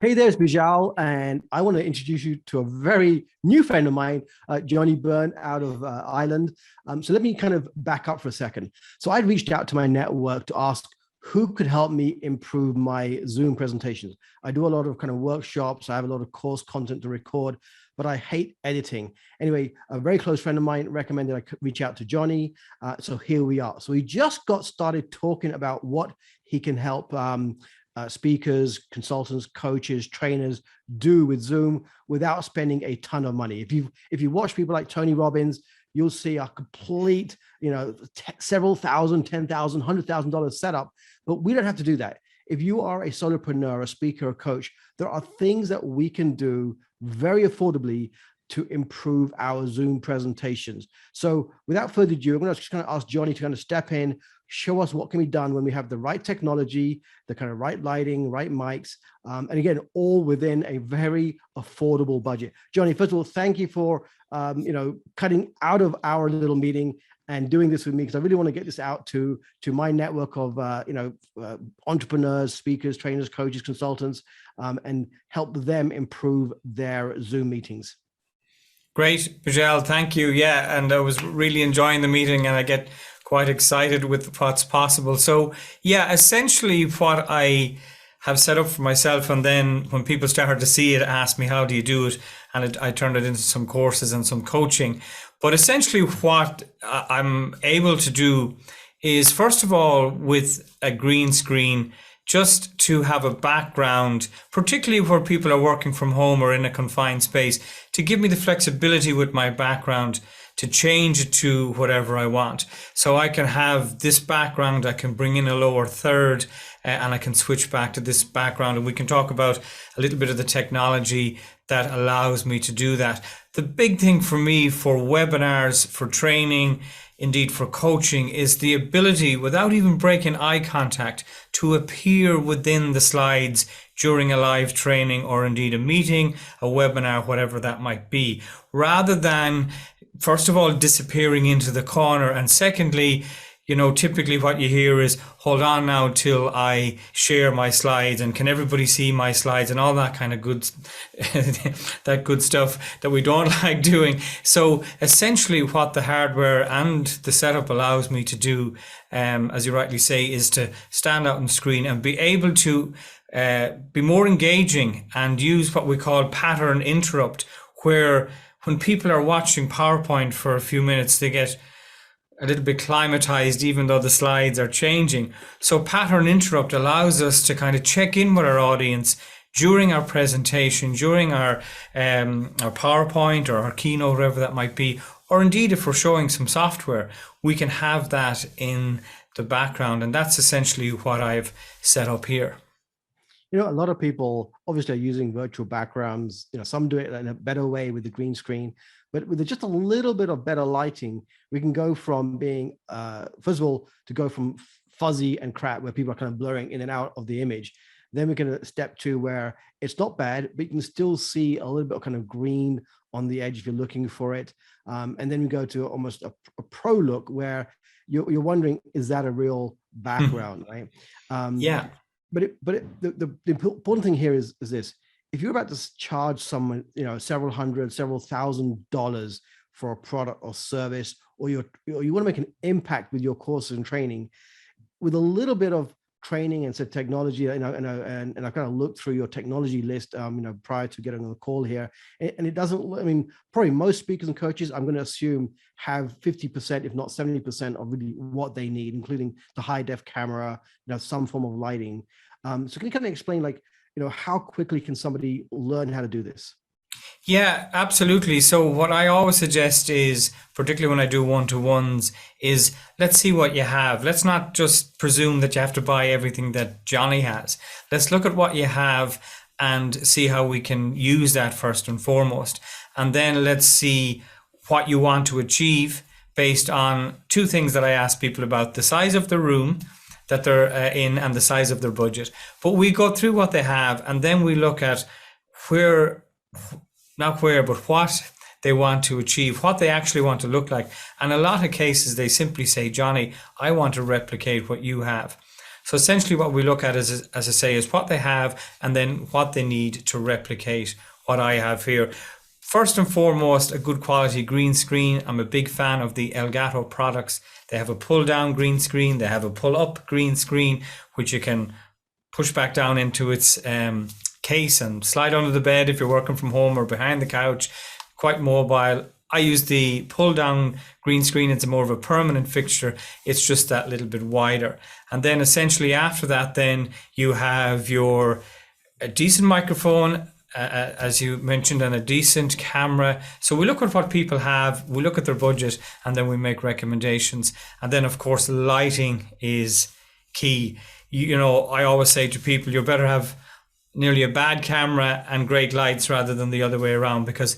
Hey there, it's Bijal, and I want to introduce you to a very new friend of mine, Johnny Byrne out of Ireland. So let me kind of back up for a second. So I reached out to my network to ask who could help me improve my Zoom presentations. I do a lot of kind of workshops. I have a lot of course content to record, but I hate editing. Anyway, a very close friend of mine recommended I could reach out to Johnny. So here we are. So we just got started talking about what he can help speakers, consultants, coaches, trainers do with Zoom without spending a ton of money. If you watch people like Tony Robbins, you'll see a complete, several thousand, $10,000, $100,000 setup, but we don't have to do that. If you are a solopreneur, a speaker, a coach, there are things that we can do very affordably to improve our Zoom presentations. So without further ado, I'm going to just kind of ask Johnny to kind of step in, show us what can be done when we have the right technology, the kind of right lighting, right mics, and again, all within a very affordable budget. Johnny, first of all, thank you for cutting out of our little meeting and doing this with me, because I really want to get this out to my network of entrepreneurs, speakers, trainers, coaches, consultants, and help them improve their Zoom meetings. Great, Bijal, thank you. Yeah, and I was really enjoying the meeting, and I get quite excited with what's possible. So yeah, essentially what I have set up for myself, and then when people started to see it, asked me, how do you do it? And I turned it into some courses and some coaching. But essentially what I'm able to do is, first of all, with a green screen, just to have a background, particularly where people are working from home or in a confined space, to give me the flexibility with my background to change it to whatever I want. So I can have this background, I can bring in a lower third, and I can switch back to this background. And we can talk about a little bit of the technology that allows me to do that. The big thing for me for webinars, for training, indeed for coaching, is the ability, without even breaking eye contact, to appear within the slides during a live training or indeed a meeting, a webinar, whatever that might be, rather than, first of all, disappearing into the corner, and secondly, typically what you hear is, hold on now till I share my slides, and can everybody see my slides, and all that kind of good, that good stuff that we don't like doing. So essentially what the hardware and the setup allows me to do, as you rightly say, is to stand out on the screen and be able to be more engaging and use what we call pattern interrupt, where when people are watching PowerPoint for a few minutes, they get a little bit climatized, even though the slides are changing. So pattern interrupt allows us to kind of check in with our audience during our presentation, during our PowerPoint or our keynote, whatever that might be, or indeed if we're showing some software, we can have that in the background. And that's essentially what I've set up here. A lot of people obviously are using virtual backgrounds. Some do it in a better way with the green screen, but with just a little bit of better lighting, we can go from being, first of all, to go from fuzzy and crap, where people are kind of blurring in and out of the image. Then we can step to where it's not bad, but you can still see a little bit of kind of green on the edge if you're looking for it. And then we go to almost a pro look, where you're wondering, is that a real background, right? Yeah. But the important thing here is this: if you're about to charge someone, several hundred, several $1,000s for a product or service, or you want to make an impact with your courses and training, with a little bit of training and technology, and I kind of looked through your technology list, prior to getting on the call here, and it doesn't. Probably most speakers and coaches, I'm going to assume, have 50%, if not 70%, of really what they need, including the high def camera, some form of lighting. So can you kind of explain, how quickly can somebody learn how to do this? Yeah, absolutely. So what I always suggest is, particularly when I do one-to-ones, is let's see what you have. Let's not just presume that you have to buy everything that Johnny has. Let's look at what you have and see how we can use that first and foremost. And then let's see what you want to achieve based on two things that I ask people about: the size of the room that they're in and the size of their budget. But we go through what they have, and then we look at what they want to achieve, what they actually want to look like. And a lot of cases, they simply say, Johnny, I want to replicate what you have. So essentially what we look at is, as I say, is what they have and then what they need to replicate what I have here. First and foremost, a good quality green screen. I'm a big fan of the Elgato products. They have a pull down green screen. They have a pull up green screen, which you can push back down into its case and slide under the bed if you're working from home or behind the couch. Quite mobile. I use the pull down green screen. It's more of a permanent fixture. It's just that little bit wider. And then essentially after that, then you have your a decent microphone, as you mentioned, and a decent camera. So we look at what people have, we look at their budget, and then we make recommendations. And then of course, lighting is key. You know, I always say to people, you better have nearly a bad camera and great lights rather than the other way around, because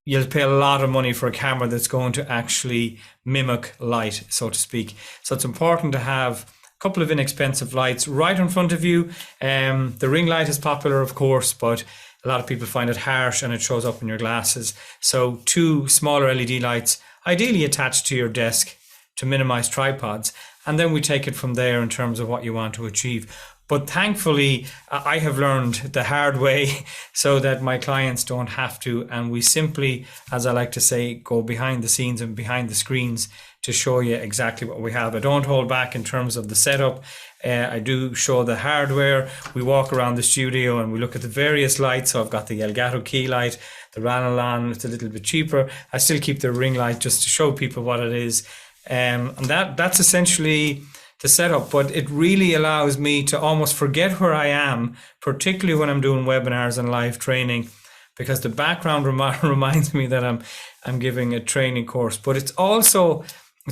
you'll pay a lot of money for a camera that's going to actually mimic light, so to speak. So it's important to have a couple of inexpensive lights right in front of you. The ring light is popular, of course, but a lot of people find it harsh and it shows up in your glasses. So 2 smaller LED lights, ideally attached to your desk to minimize tripods. And then we take it from there in terms of what you want to achieve. But thankfully, I have learned the hard way so that my clients don't have to. And we simply, as I like to say, go behind the scenes and behind the screens to show you exactly what we have. I don't hold back in terms of the setup. I do show the hardware. We walk around the studio and we look at the various lights. So I've got the Elgato key light, the Ranolan, it's a little bit cheaper. I still keep the ring light just to show people what it is. And that's essentially the setup, but it really allows me to almost forget where I am, particularly when I'm doing webinars and live training, because the background reminds me that I'm giving a training course. But it's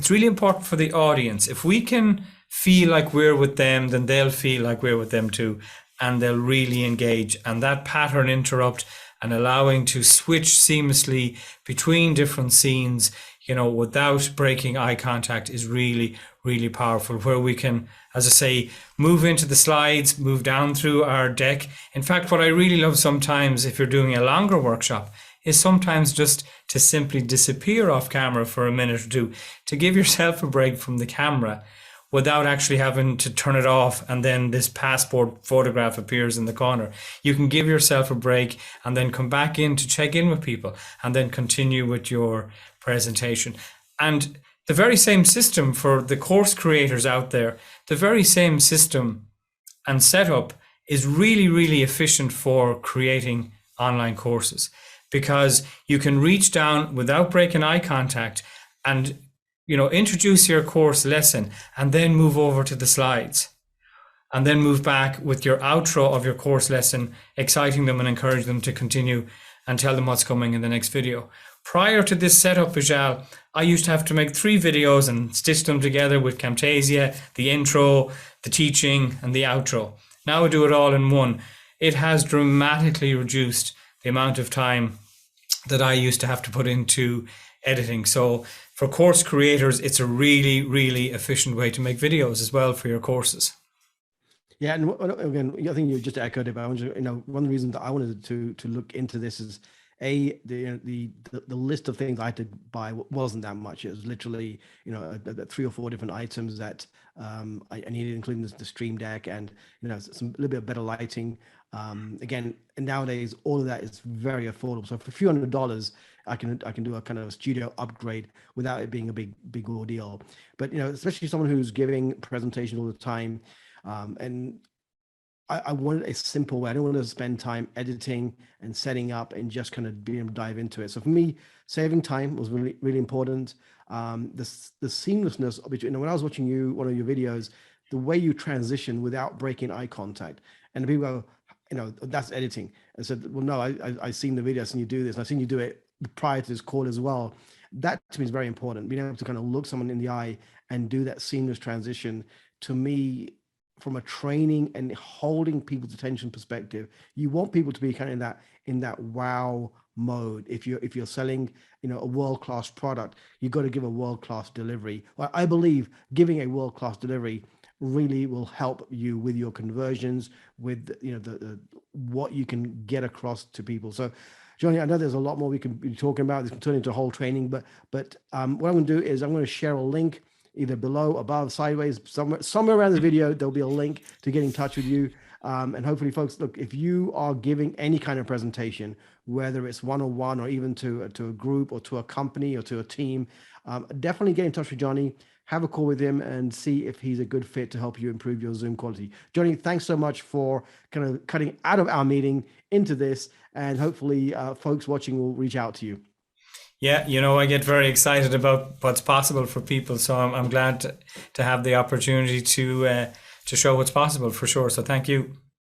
really important for the audience. If we can feel like we're with them, then they'll feel like we're with them too, and they'll really engage. And that pattern interrupt and allowing to switch seamlessly between different scenes, you know, without breaking eye contact is really, really powerful, where we can, as I say, move into the slides, move down through our deck. In fact, what I really love sometimes, if you're doing a longer workshop, is sometimes just to simply disappear off camera for a minute or two, to give yourself a break from the camera without actually having to turn it off and then this passport photograph appears in the corner. You can give yourself a break and then come back in to check in with people and then continue with your presentation. And the very same system for the course creators out there, the very same system and setup is really, really efficient for creating online courses, because you can reach down without breaking eye contact and, you know, introduce your course lesson and then move over to the slides and then move back with your outro of your course lesson, exciting them and encourage them to continue and tell them what's coming in the next video. Prior to this setup, Bijal, I used to have to make 3 videos and stitch them together with Camtasia, the intro, the teaching, and the outro. Now I do it all in one. It has dramatically reduced the amount of time that I used to have to put into editing. So for course creators, it's a really, really efficient way to make videos as well for your courses. Yeah, and again, I think you just echoed it, but one of the reasons that I wanted to look into this is the list of things I had to buy wasn't that much. It was literally 3 or 4 different items that I needed, including the Stream Deck and some little bit of better lighting. Again, and nowadays all of that is very affordable. So for a few $100s, I can do a kind of studio upgrade without it being a big ordeal. But especially someone who's giving presentations all the time, and I wanted a simple way. I don't want to spend time editing and setting up and just kind of being able to dive into it. So for me, saving time was really, really important. The seamlessness between, when I was watching one of your videos, the way you transition without breaking eye contact, and the people go, that's editing. I said, well, no, I've seen the video, I've seen you do this, and I've seen you do it prior to this call as well. That to me is very important. Being able to kind of look someone in the eye and do that seamless transition, to me, from a training and holding people's attention perspective, you want people to be kind of in that wow mode. If you're selling a world-class product, you've got to give a world-class delivery. Well, I believe giving a world-class delivery really will help you with your conversions, with the what you can get across to people. So Johnny, I know there's a lot more we can be talking about. This can turn into a whole training, but what I'm going to do is I'm going to share a link either below, above, sideways, somewhere around the video, there'll be a link to get in touch with you. And hopefully, folks, look, if you are giving any kind of presentation, whether it's one-on-one or even to a group or to a company or to a team, definitely get in touch with Johnny, have a call with him and see if he's a good fit to help you improve your Zoom quality. Johnny, thanks so much for kind of cutting out of our meeting into this, and hopefully folks watching will reach out to you. Yeah, I get very excited about what's possible for people. So I'm glad to have the opportunity to show what's possible for sure. So thank you.